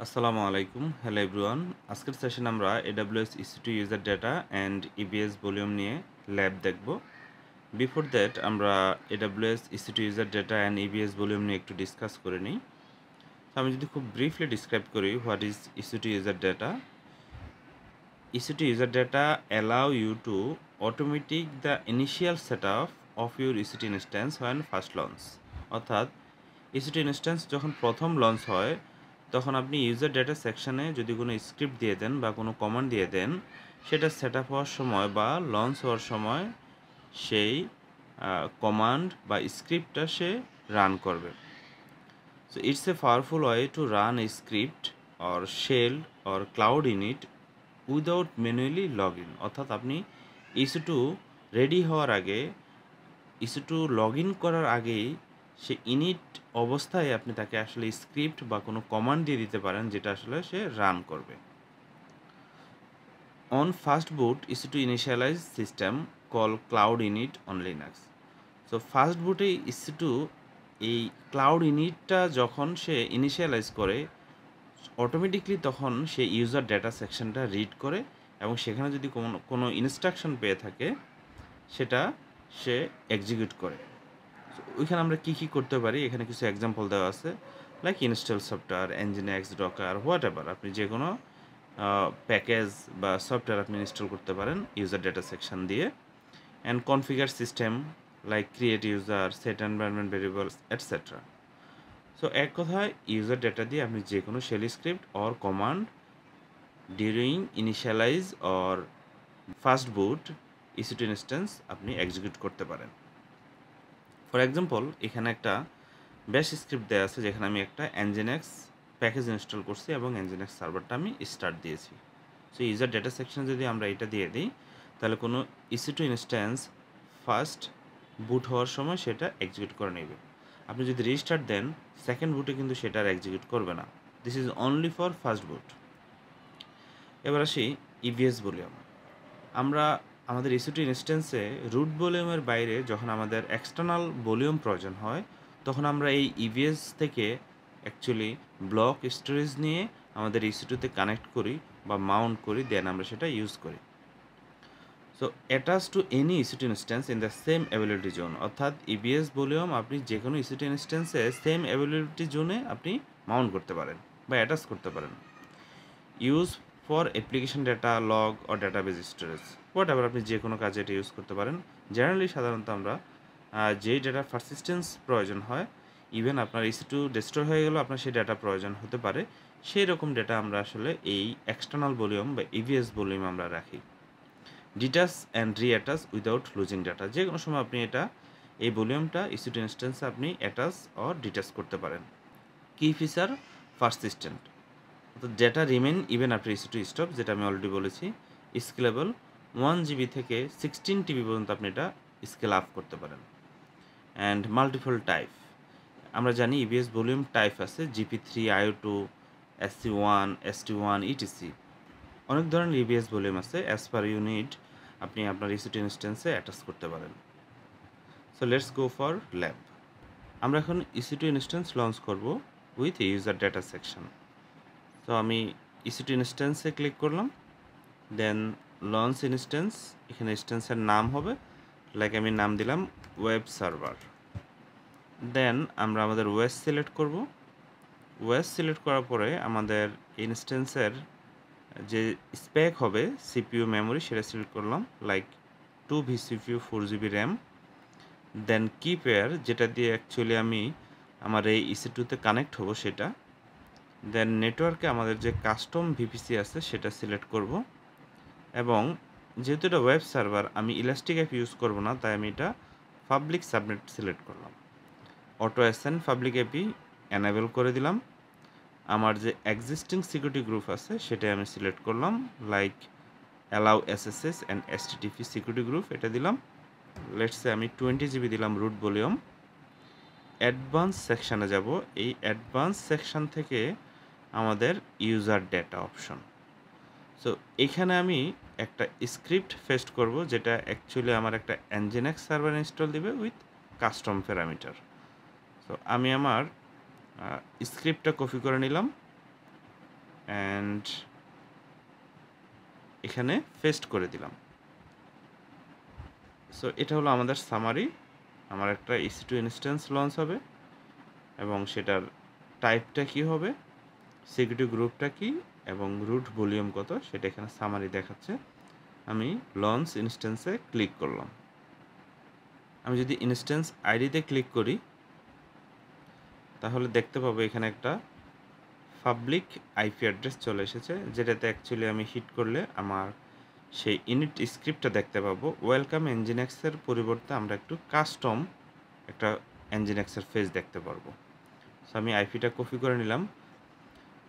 আসসালামু আলাইকুম। Hello everyone. আজকের সেশনে আমরা AWS EC2 user data and EBS volume নিয়ে ল্যাব দেখব। বিফোর দ্যাট আমরা AWS EC2 user data and EBS volume নিয়ে একটু ডিসকাস করে নিই। তো আমি যদি খুব ব্রিফলি ডিসক্রাইব করি what is EC2 user data. EC2 user data allow you to automatic the initial setup of your EC2 instance when first launch। অর্থাৎ EC2 ইনস্ট্যান্স যখন প্রথম লঞ্চ হয় তখন আপনি ইউজার ডেটা সেকশনে যদি কোনো স্ক্রিপ্ট দিয়ে দেন বা কোনো কমান্ড দিয়ে দেন, সেটা সেট আপ হওয়ার সময় বা লঞ্চ হওয়ার সময় সেই কমান্ড বা স্ক্রিপ্টটা সে রান করবে। So it's a powerful way to run a script or shell or cloud init without manually log in. অর্থাৎ আপনি EC2 রেডি হওয়ার আগে, EC2 লগ ইন করার আগেই সে ইনিট অবস্থায় আপনি তাকে আসলে স্ক্রিপ্ট বা কোনো কমান্ড দিয়ে দিতে পারেন, যেটা আসলে সে রান করবে। On first boot EC2 initialize system call cloud init on Linux. So first বুটে EC2 এই ক্লাউড ইনিটটা যখন সে ইনিশিয়ালাইজ করে, অটোমেটিকলি তখন সে ইউজার ডেটা সেকশনটা রিড করে এবং সেখানে যদি কোনো ইনস্ট্রাকশন পেয়ে থাকে সেটা সে এক্সিকিউট করে। ওইখানে আমরা কী কী করতে পারি, এখানে কিছু এক্সাম্পল দেওয়া আছে, like install software, nginx, Docker, what ever. আপনি যে কোনো প্যাকেজ বা সফটওয়্যার আপনি ইনস্টল করতে পারেন ইউজার ডেটা সেকশন দিয়ে। And configure system like create user, set environment variables etcetera. So এক কথায় ইউজার ডেটা দিয়ে আপনি যে কোনো shell script or command during initialize or first boot EC2 instance আপনি এক্সিকিউট করতে পারেন। ফর এক্সাম্পল, এখানে একটা ব্যাশ স্ক্রিপ্ট দেওয়া আছে যেখানে আমি একটা nginx প্যাকেজ ইনস্টল করছি এবং nginx সার্ভারটা আমি স্টার্ট দিয়েছি। সো ইউজার ডেটা সেকশনে যদি আমরা এটা দিয়ে দিই, তাহলে কোনো EC2 ইনস্ট্যান্স ফার্স্ট বুট হওয়ার সময় সেটা এক্সিকিউট করে নেবে। আপনি যদি রিস্টার্ট দেন, সেকেন্ড বুটে কিন্তু সেটা আর এক্সিকিউট করবে না। This is only for first boot. এবার আসি EBS ভলিউম। আমরা আমাদের EC2 ইনস্ট্যান্সে রুট ভলিউমের বাইরে যখন আমাদের এক্সটার্নাল ভলিউম প্রয়োজন হয়, তখন আমরা এই EBS থেকে অ্যাকচুয়ালি ব্লক স্টোরেজ নিয়ে আমাদের EC2তে কানেক্ট করি বা মাউন্ট করি, দেন আমরা সেটা ইউজ করি। So attach to any EC2 instance in the same availability zone. অর্থাৎ EBS ভলিউম আপনি যে কোনো EC2 ইনস্ট্যান্সে সেম অ্যাভেলেবিলিটি জোনে আপনি মাউন্ট করতে পারেন বা অ্যাটাচ করতে পারেন। Use for application data, log or database storage, what ever. আপনি যে কোনো কাজে এটা ইউজ করতে পারেন। জেনারেলি সাধারণত আমরা যেই ডেটা পারসিস্টেন্স প্রয়োজন হয়, ইভেন আপনার EC2 ডিস্ট্রয় হয়ে গেলেও আপনার সেই ডেটা প্রয়োজন হতে পারে, সেই রকম ডেটা আমরা আসলে এই এক্সটার্নাল ভলিউম বা EBS ভলিউম আমরা রাখি। Detach and reattach without losing data. যে কোনো সময় আপনি এই ভলিউমটা EC2 ইনস্ট্যান্সে আপনি অ্যাটাচ অর ডিটাচ করতে পারেন। কি ফিচার? পারসিস্টেন্ট, তো data remain even after EC2 stop, যেটা আমি অলরেডি বলেছি। স্কেলেবল, 1 GB থেকে 16 TB পর্যন্ত আপনি এটা স্কেল আপ করতে পারেন। অ্যান্ড মাল্টিপল টাইপ, আমরা জানি EBS ভলিউম টাইপ আছে, GP3, IO2, SC1, ST1, etc। অনেক ধরনের EBS ভলিউম আছে। অ্যাজ পার ইউনিট আপনি আপনার EC2 ইনস্ট্যান্সে অ্যাটাচ করতে পারেন। So let's go for lab. আমরা এখন EC2 ইনস্ট্যান্স লঞ্চ করব উইথ ইউজার ডেটা সেকশন। তো আমি EC2 ইনস্ট্যান্সে ক্লিক করলাম, দেন লঞ্চ ইনস্ট্যান্স। এখানে ইনস্ট্যান্সের নাম হবে, লাইক আমি নাম দিলাম ওয়েব সার্ভার। দেন আমরা আমাদের ওয়েস সিলেক্ট করব। ওয়েস সিলেক্ট করার পরে আমাদের ইনস্ট্যান্সের যে স্পেক হবে CPU মেমোরি, সেটা সিলেক্ট করলাম, লাইক 2 vCPU 4 GB র্যাম। দেন কি পেয়ার, যেটা দিয়ে অ্যাকচুয়ালি আমি আমার এই EC2তে কানেক্ট হব সেটা। দেন নেটওয়ার্কে আমাদের যে কাস্টম VPC আছে সেটা সিলেক্ট করব, এবং যেহেতু এটা ওয়েব সার্ভার আমি ইলাস্টিক অ্যাপ ইউজ করব না, তাই আমি এটা পাবলিক সাবনেট সিলেক্ট করলাম। অটো অ্যাসাইন পাবলিক অ্যাপই এনাবেল করে দিলাম। আমার যে এক্সিস্টিং সিকিউরিটি গ্রুপ আছে সেটাই আমি সিলেক্ট করলাম, like allow SSH and HTTP security group, এটা দিলাম। লেটসে আমি 20 GB দিলাম রুট ভলিউম। অ্যাডভান্স সেকশানে যাব। এই অ্যাডভান্স সেকশন থেকে আমাদের ইউজার ডেটা অপশন। সো এখানে আমি একটা স্ক্রিপ্ট পেস্ট করব, যেটা অ্যাকচুয়ালি আমার একটা nginx সার্ভার ইনস্টল দিবে উইথ কাস্টম প্যারামিটার। সো আমি আমার স্ক্রিপ্টটা কপি করে নিলাম, অ্যান্ড এখানে পেস্ট করে দিলাম। সো এটা হলো আমাদের সামারি। আমার একটা EC2 ইনস্ট্যান্স লঞ্চ হবে এবং সেটার টাইপটা কি হবে, সিকিউরিটি গ্রুপটা কি এবং রুট ভলিউম কত সেটা এখানে সামারি দেখাচ্ছে। আমি লঞ্চ ইনস্ট্যান্সে ক্লিক করলাম। আমি যদি ইনস্ট্যান্স আইডিতে ক্লিক করি তাহলে দেখতে পাবো এখানে একটা পাবলিক আইপি অ্যাড্রেস চলে এসেছে, যেটাতে অ্যাকচুয়ালি আমি হিট করলে আমার সেই ইনিট স্ক্রিপ্টটা দেখতে পাবো। ওয়েলকাম এনজিনিক্সের পরিবর্তে আমরা একটু কাস্টম একটা এনজিনিক্সের ফেজ দেখতে পারবো। সো আমি আইপিটা কপি করে নিলাম।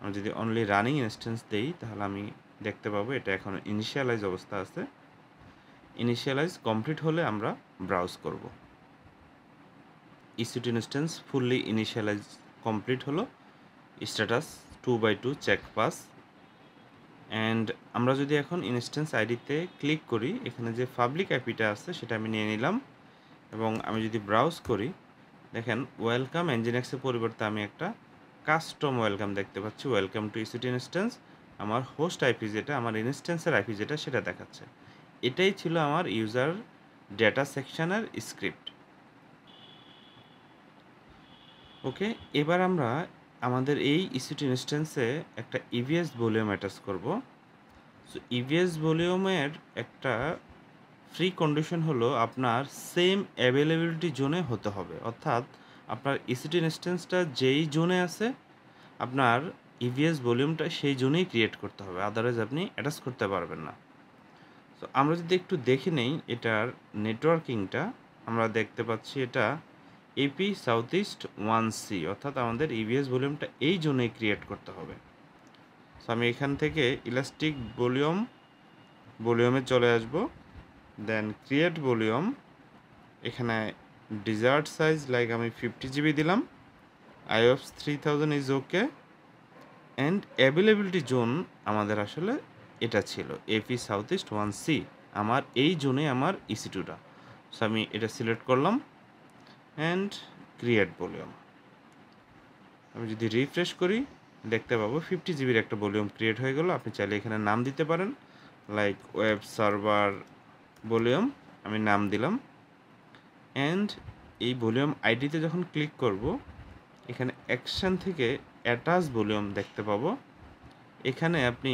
আমি যদি অনলি রানিং ইনস্ট্যান্স দেই তাহলে আমি দেখতে পাবো এটা এখন ইনিশিয়ালাইজ অবস্থা আছে। ইনিশিয়ালাইজ কমপ্লিট হলে আমরা ব্রাউজ করব। EC2 instance fully initialize complete হলো। Status 2/2 check pass. অ্যান্ড আমরা যদি এখন ইনস্ট্যান্স আইডিতে ক্লিক করি, এখানে যে পাবলিক আইপিটা আছে সেটা আমি নিয়ে নিলাম এবং আমি যদি ব্রাউজ করি দেখেন ওয়েলকাম এনজিনিক্সের পরিবর্তে আমি একটা কাস্টম ওয়েলকাম দেখতে পাচ্ছি। Welcome to EC2 instance. আমার হোস্ট আইপি যেটা, আমার ইনস্ট্যান্সের আইপি যেটা সেটা দেখাচ্ছে। এটাই ছিল আমার ইউজার ডেটা সেকশনের স্ক্রিপ্ট। ওকে, এবার আমরা আমাদের এই EC2 ইনস্ট্যান্সে একটা EVS ভলিউম অ্যাটাচ করব। সো EVS ভলিউমের একটা ফ্রি কন্ডিশন হলো আপনার সেম অ্যাভেলেবিলিটি জোনে হতে হবে, অর্থাৎ আপনার EC2 ইনস্ট্যান্সটা যেই জোনে আছে আপনার EVS ভলিউমটা সেই জোনেই ক্রিয়েট করতে হবে, আদারওয়াইজ আপনি অ্যাটাচ করতে পারবেন না। সো আমরা যদি একটু দেখে নেই এটার নেটওয়ার্কিংটা, আমরা দেখতে পাচ্ছি এটা AP সাউথ ইস্ট 1C, অর্থাৎ আমাদের EVS ভলিউমটা এই জোনেই ক্রিয়েট করতে হবে। সো আমি এখান থেকে ইলাস্টিক ভলিউমে চলে আসব, দেন ক্রিয়েট ভলিউম। এখানে ডিজার্ট সাইজ লাইক আমি 50 GB দিলাম। IOPS 3000 is okay. And availability zone আমাদের আসলে এটা ছিল AP সাউথ ইস্ট 1C, আমার এই জোনে আমার EC2টা। সো আমি এটা সিলেক্ট করলাম অ্যান্ড ক্রিয়েট ভলিউম। আমি যদি রিফ্রেশ করি দেখতে পাবো 50 GB একটা ভলিউম ক্রিয়েট হয়ে গেল। আপনি চাইলে এখানে নাম দিতে পারেন, লাইক ওয়েব সার্ভার ভলিউম আমি নাম দিলাম। অ্যান্ড এই ভলিউম আইডিতে যখন ক্লিক করব এখানে অ্যাকশন থেকে অ্যাটাচ ভলিউম দেখতে পাবো। এখানে আপনি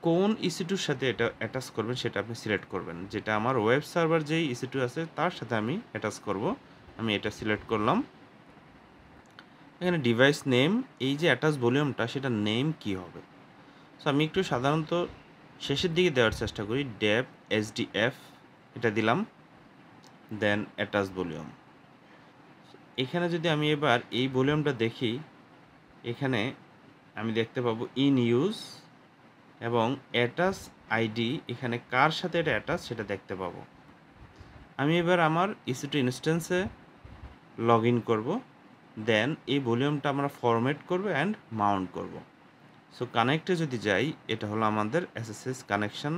কোন EC2-র সাথে এটা অ্যাটাচ করবেন সেটা আপনি সিলেক্ট করবেন। যেটা আমার ওয়েব সার্ভার যেই EC2 আছে তার সাথে আমি অ্যাটাচ করব, আমি এটা সিলেক্ট করলাম। এখানে ডিভাইস নেম, এই যে অ্যাটাচ ভলিউমটা সেটা নেম কি হবে। সো আমি একটু সাধারণত শেষের দিকে দেওয়ার চেষ্টা করি, ডেপ SDF এটা দিলাম, দেন অ্যাটাচ ভলিউম। এখানে যদি আমি এবার এই ভলিউমটা দেখি, এখানে আমি দেখতে পাবো ইন ইউজ এবং অ্যাটাচ আইডি, এখানে কার সাথে এটা অ্যাটাচ সেটা দেখতে পাবো। আমি এবার আমার EC2 ইনস্ট্যান্সে লগ ইন করবো, দেন এই ভলিউমটা আমরা ফরম্যাট করব অ্যান্ড মাউন্ট করব। সো কানেক্টে যদি যাই, এটা হলো আমাদের SSH কানেকশন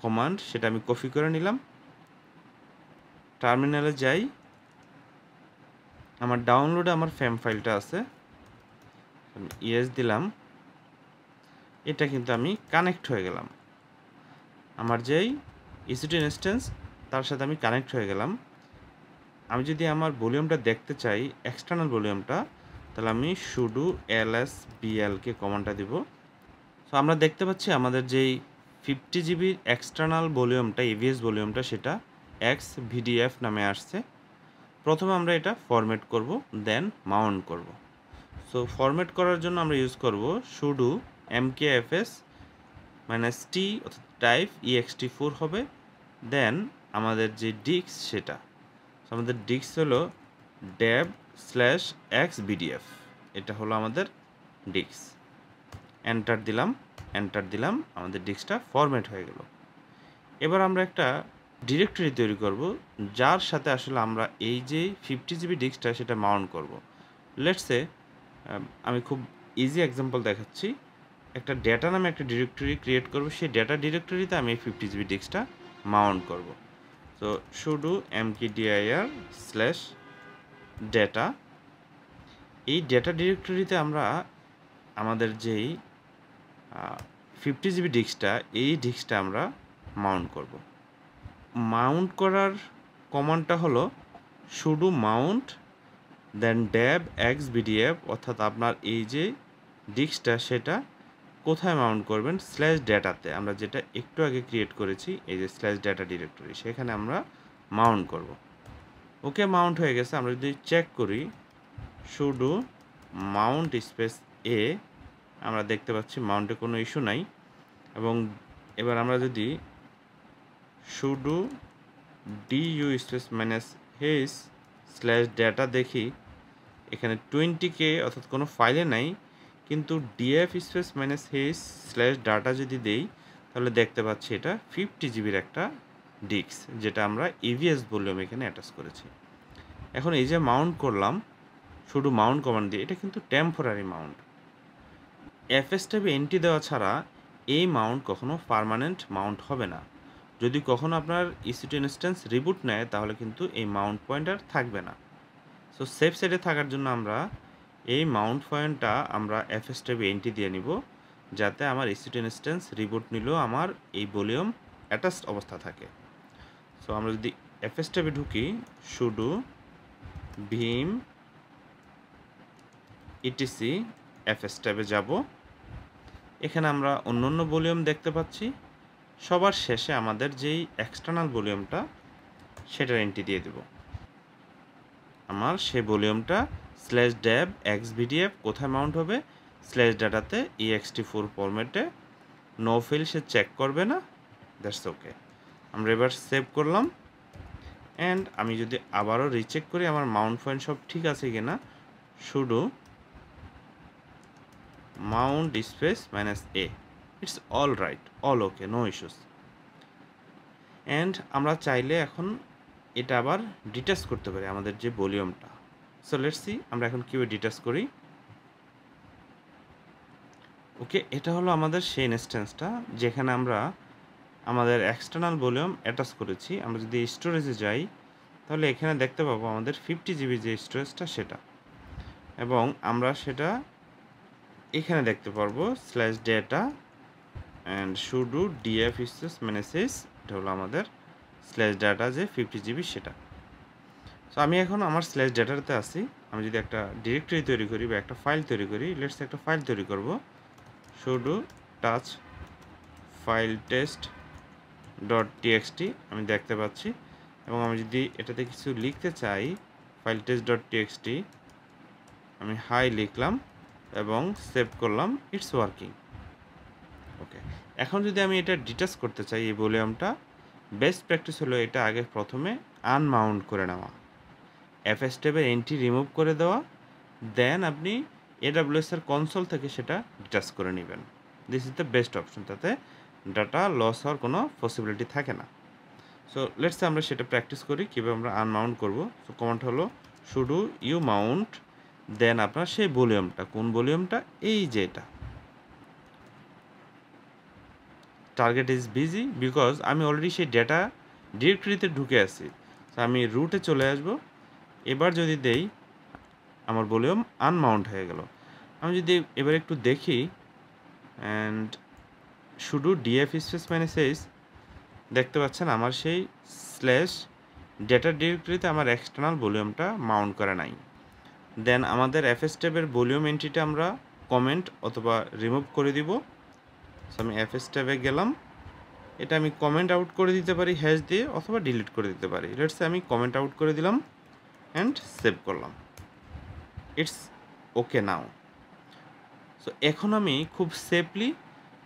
কমান্ড, সেটা আমি কপি করে নিলাম। টার্মিনালে যাই, আমার ডাউনলোডে আমার ফ্যাম ফাইলটা আছে, আমি ইয়েস দিলাম। এটা কিন্তু আমি কানেক্ট হয়ে গেলাম, আমার যেই EC2 ইনস্ট্যান্স তার সাথে আমি কানেক্ট হয়ে গেলাম। আমি যদি আমার ভলিউমটা দেখতে চাই এক্সটার্নাল ভলিউমটা, তাহলে আমি sudo lsblk কমান্ডটা দিব। সো আমরা দেখতে পাচ্ছি আমাদের যেই 50 GB এক্সটার্নাল ভলিউমটা EVS ভলিউমটা সেটা XVDF নামে আসছে। প্রথমে আমরা এটা ফরম্যাট করব, দেন মাউন্ট করব। সো ফরম্যাট করার জন্য আমরা ইউজ করব sudo mkfs -t অর্থাৎ টাইপ ext4 হবে, দেন আমাদের যে ডিস্ক সেটা, আমাদের ডিস্ক হলো dev/xbdf, এটা হলো আমাদের ডিস্ক। এন্টার দিলাম, আমাদের ডিস্কটা ফরম্যাট হয়ে গেল। এবার আমরা একটা ডিরেক্টরি তৈরি করব যার সাথে আসলে আমরা এই যে 50 GB ডিস্কটা সেটা মাউন্ট করব। লেটস সে আমি খুব ইজি এক্সাম্পল দেখাচ্ছি, একটা ডেটা নামে একটা ডিরেক্টরি ক্রিয়েট করব, সেই ডেটা ডিরেক্টরিতে আমি এই 50 GB ডিস্কটা মাউন্ট করব। তো sudo mkdir/data, এই ডেটা ডিরেক্টরিতে আমরা আমাদের যেই 50 জিবি ডিস্কটা, এই ডিস্কটা আমরা মাউন্ট করব। মাউন্ট করার কমান্ডটা হলো sudo mount দেন ড্যাব এক্স বিডিএফ, অর্থাৎ আপনার এই যে ডিস্কটা সেটা কোথায় মাউন্ট করবেন, স্ল্যাশ ডেটাতে, আমরা যেটা একটু আগে ক্রিয়েট করেছি এই যে স্ল্যাশ ডেটা ডিরেক্টরি, সেখানে আমরা মাউন্ট করব। ওকে, মাউন্ট হয়ে গেছে। আমরা যদি চেক করি sudo mount স্পেস এ, আমরা দেখতে পাচ্ছি মাউন্টে কোনো ইস্যু নাই। এবং এবার আমরা যদি sudo du space minus hs slash data দেখি, এখানে 20K অর্থাৎ কোনো ফাইলে নাই, কিন্তু df space minus hs slash data যদি দেই তাহলে দেখতে পাচ্ছি এটা 50 জিবির একটা ডিস্ক, যেটা আমরা EVS ভলিউম এখানে অ্যাটাচ করেছি। এখন এই যে মাউন্ট করলাম শুধু মাউন্ট কমান্ড দিয়ে, এটা কিন্তু টেম্পোরারি মাউন্ট। fs ট্যাবে এন্ট্রি দেওয়া ছাড়া এই মাউন্ট কখনো পার্মানেন্ট মাউন্ট হবে না। যদি কখনো আপনার EC2 ইনস্ট্যান্স রিবুট নেয় তাহলে কিন্তু এই মাউন্ট পয়েন্টার থাকবে না। সো সেফ সাইডে থাকার জন্য আমরা এই মাউন্ট পয়েন্টটা আমরা fs ট্যাবে এন্ট্রি দিয়ে নিব, যাতে আমার EC2 ইনস্ট্যান্স রিবুট নিলেও আমার এই ভলিউম অ্যাটাচড অবস্থা থাকে। সো আমরা যদি fs ট্যাবে ঢুকি, sudo vim etc fs ট্যাবে যাব, এখানে আমরা অন্যান্য ভলিউম দেখতে পাচ্ছি। সবার শেষে আমাদের যেই এক্সটার্নাল ভলিউমটা সেটার এন্ট্রি দিয়ে দেব। আমার সেই ভলিউমটা স্ল্যাশ ড্যাব এক্স ভিডিএফ কোথায় মাউন্ট হবে, স্ল্যাশ ডাটাতে ext4 ফরম্যাটে, নো ফেল সে চেক করবে না, দ্যাটস ওকে। আমরা এবার সেভ করলাম। অ্যান্ড আমি যদি আবারও রিচেক করি আমার মাউন্ট পয়েন্ট সব ঠিক আছে কিনা, sudo mount space minus a, it's all right, all okay, no issues. And আমরা চাইলে এখন এটা আবার ডিটাচ করতে পারি আমাদের যে ভলিউমটা। সো লেটস সি আমরা এখন কীভাবে ডিটাচ করি। ওকে, এটা হলো আমাদের সেই ইনস্ট্যান্সটা যেখানে আমরা আমাদের এক্সটার্নাল ভলিউম অ্যাটাচ করেছি। আমরা যদি স্টোরেজে যাই তাহলে এখানে দেখতে পাবো আমাদের 50 জিবি যে স্টোরেজটা সেটা, এবং আমরা সেটা এখানে দেখতে পারবো slash data and sudo df space message, এটা হলো আমাদের স্ল্যাশ ডাটা যে 50 জিবি সেটা। সো আমি এখন আমার স্ল্যাশ ডেটাতে আছি। আমি যদি একটা ডিরেক্টরি তৈরি করি বা একটা ফাইল তৈরি করি, লেটস একটা ফাইল তৈরি করব, sudo touch file test .txt আমি দেখতে পাচ্ছি। এবং আমি যদি এটাতে কিছু লিখতে চাই, ফাইল টেস্ট .txt আমি হাই লিখলাম এবং সেভ করলাম, ইটস ওয়ার্কিং। ওকে, এখন যদি আমি এটা ডিটাচ করতে চাই এই ভলিউমটা, বেস্ট প্র্যাকটিস হলো এটা আগে প্রথমে আনমাউন্ট করে নেওয়া, fs ট্যাবের এন্ট্রি রিমুভ করে দেওয়া, দেন আপনি AWS এর কনসোল থেকে সেটা ডিটাচ করে নেবেন। This is the best option, তাতে ডাটা লস হওয়ার কোনো পসিবিলিটি থাকে না। সো লেটস আমরা সেটা প্র্যাকটিস করি কীভাবে আমরা আনমাউন্ট করব। সো কমান্ড হলো sudo u mount, দেন আপনার সেই ভলিউমটা, কোন ভলিউমটা, এই যে এটা টার্গেট ইজ বিজি, বিকজ আমি অলরেডি সেই ডেটা ডিরেক্টরিতে ঢুকে আছি। তো আমি রুটে চলে আসব। এবার যদি দেই আমার ভলিউম আনমাউন্ট হয়ে গেল। আমি যদি এবার একটু দেখি and sudo df space minus H, দেখতে পাচ্ছেন আমার সেই স্ল্যাশ ডেটা ডিরেক্টরিতে আমার এক্সটার্নাল ভলিউমটা মাউন্ট করা নাই। দেন আমাদের fs ট্যাবের ভলিউম এন্ট্রিটা আমরা কমেন্ট অথবা রিমুভ করে দিব। সো আমি fs ট্যাবে গেলাম, এটা আমি কমেন্ট আউট করে দিতে পারি হ্যাশ দিয়ে, অথবা ডিলিট করে দিতে পারি। লেটস সে আমি কমেন্ট আউট করে দিলাম অ্যান্ড সেভ করলাম, ইটস ওকে নাও। সো এখন আমি খুব সেফলি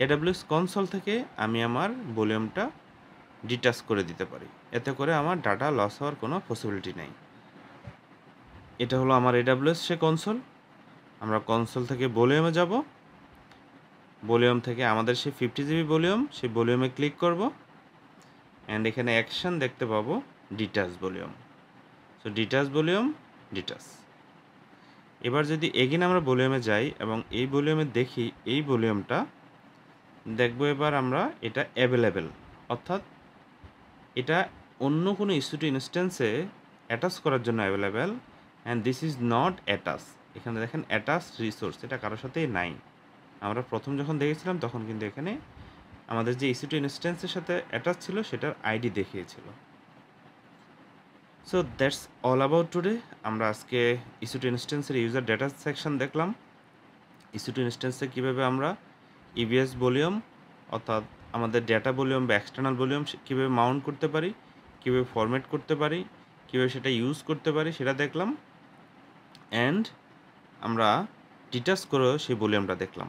AWS কনসোল থেকে আমি আমার ভলিউমটা ডিটাচ করে দিতে পারি, এতে করে আমার ডাটা লস হওয়ার কোনো পসিবিলিটি নেই। এটা হলো আমার AWS সে কনসোল। আমরা কনসোল থেকে ভলিউমে যাব, ভলিউম থেকে আমাদের সেই 50 জিবি ভলিউম, সেই ভলিউমে ক্লিক করব অ্যান্ড এখানে অ্যাকশন দেখতে পাবো detach volume. So detach volume detach. এবার যদি এগেন আমরা ভলিউমে যাই এবং এই ভলিউমে দেখি এই ভলিউমটা দেখবো, এবার আমরা এটা অ্যাভেলেবেল, অর্থাৎ এটা অন্য কোনো EC2 ইনস্ট্যান্সে অ্যাটাচ করার জন্য available, and this is not attach. এখানে দেখেন অ্যাটাচ রিসোর্স, এটা কারোর সাথেই নাই। আমরা প্রথম যখন দেখেছিলাম তখন কিন্তু এখানে আমাদের যে EC2 ইনস্ট্যান্সের সাথে অ্যাটাচ ছিল সেটার আইডি দেখিয়েছিল। So that's all about today. আমরা আজকে EC2 ইনস্ট্যান্সের ইউজার ডেটা সেকশন দেখলাম। EC2 ইনস্ট্যান্সে কীভাবে আমরা EBS ভলিউম অর্থাৎ আমাদের ডেটা ভলিউম বা এক্সটার্নাল ভলিউম কীভাবে মাউন্ট করতে পারি, কীভাবে ফরম্যাট করতে পারি, কীভাবে সেটা ইউজ করতে পারি সেটা দেখলাম। অ্যান্ড আমরা ডিটাচ করেও সেই ভলিউমটা দেখলাম।